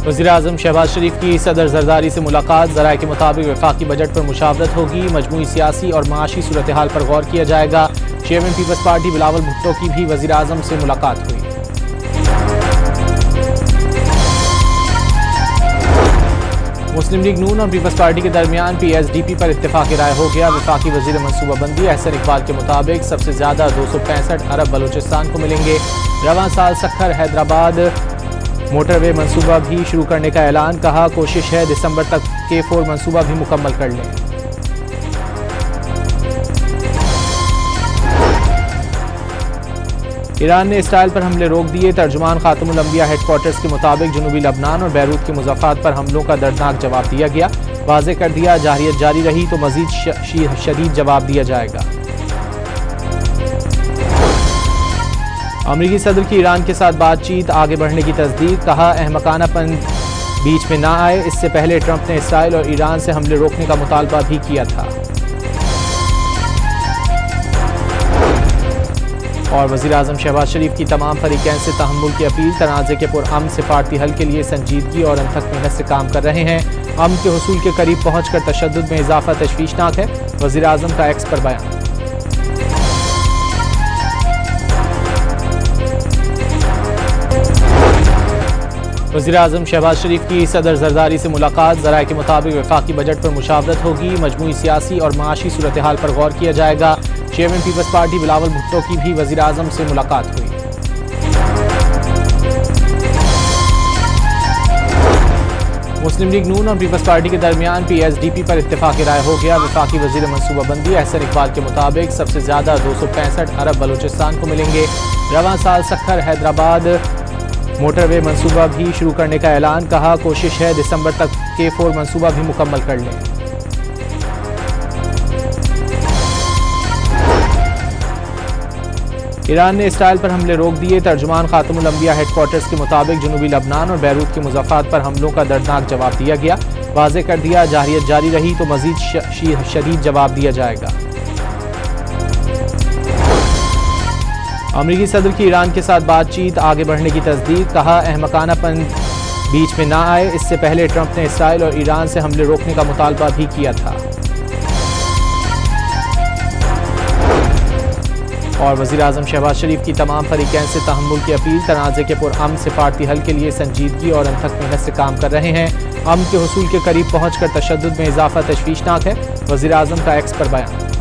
वज़ीर-ए-आज़म शहबाज शरीफ की सदर जरदारी से मुलाकात। ज़राए के मुताबिक वफाकी बजट पर मुशावरत होगी। मजमूई सियासी और माशी सूरत हाल पर गौर किया जाएगा। चेयरमैन पीपल्स पार्टी बिलावल भुट्टो की भी वज़ीर-ए-आज़म से मुलाकात हुई। मुस्लिम लीग नून और पीपल्स पार्टी के दरमियान PSDP पर इत्तेफाक राय हो गया। वफाकी वज़ीर मनसूबाबंदी अहसन इकबाल के मुताबिक सबसे ज्यादा 265 अरब बलूचिस्तान को मिलेंगे। रवां साल सखर हैदराबाद मोटरवे मंसूबा भी शुरू करने का ऐलान। कहा कोशिश है दिसंबर तक K4 मंसूबा भी मुकम्मल कर लें। ईरान ने इसराइल पर हमले रोक दिए। तर्जुमान खातमुल अंबिया हेडक्वार्टर्स के मुताबिक जनूबी लबनान और बैरूत के मुज़ाफ़ात पर हमलों का दर्दनाक जवाब दिया गया। वाज़ेह कर दिया जारियत जारी रही तो मज़ीद शदीद जवाब दिया जाएगा। अमरीकी सदर की ईरान के साथ बातचीत आगे बढ़ने की तस्दीक। कहा अहमकानापन बीच में ना आए। इससे पहले ट्रंप ने इसराइल और ईरान से हमले रोकने का मुतालबा भी किया था। और वज़ीर-ए-आज़म शहबाज शरीफ की तमाम फरीक़ैन से तहम्मुल की अपील। तनाज़े के पुरअमन सिफारती हल के लिए संजीदगी और अनथक मेहनत से काम कर रहे हैं। अमन के हुसूल के करीब पहुंचकर तशद्दुद में इजाफा तशवीशनाक है। वज़ीर-ए-आज़म का एक्स पर बयान। वज़ीर-ए-आज़म शहबाज शरीफ की सदर जरदारी से मुलाकात। ज़राए के मुताबिक वफाकी बजट पर मुशावरत होगी। मजमूई सियासी और माशी सूरत हाल पर गौर किया जाएगा। चेयरमैन पीपल्स पार्टी बिलावल भुट्टो की भी वज़ीर-ए-आज़म से मुलाकात हुई। मुस्लिम लीग नून और पीपल्स पार्टी के दरमियान PSDP पर इत्तेफाक राय हो गया। वफाकी वज़ीर मनसूबाबंदी अहसन इकबाल के मुताबिक सबसे ज्यादा 265 अरब बलूचिस्तान को मिलेंगे। रवां साल सखर हैदराबाद मोटरवे मंसूबा भी शुरू करने का ऐलान। कहा कोशिश है दिसंबर तक K4 मंसूबा भी मुकम्मल कर लें। ईरान ने इसराइल पर हमले रोक दिए। तर्जुमान खातमुल अंबिया हेडक्वार्टर्स के मुताबिक जनूबी लबनान और बैरूत के मुज़ाफ़ात पर हमलों का दर्दनाक जवाब दिया गया। वाज़ेह कर दिया जारियत जारी रही तो मज़ीद शदीद जवाब दिया जाएगा। अमरीकी सदर की ईरान के साथ बातचीत आगे बढ़ने की तस्दीक। कहा अहमकानापन बीच में ना आए। इससे पहले ट्रंप ने इसराइल और ईरान से हमले रोकने का मुतालबा भी किया था। और वज़ीर-ए-आज़म शहबाज शरीफ की तमाम फरीक़ैन से तहम्मुल की अपील। तनाज़े के पुरअमन सिफारती हल के लिए संजीदगी और अनथक मेहनत से काम कर रहे हैं। अमन के हुसूल के करीब पहुंचकर तशद्दुद में इजाफा तशवीशनाक है। वज़ीर-ए-आज़म का एक्स पर बयान।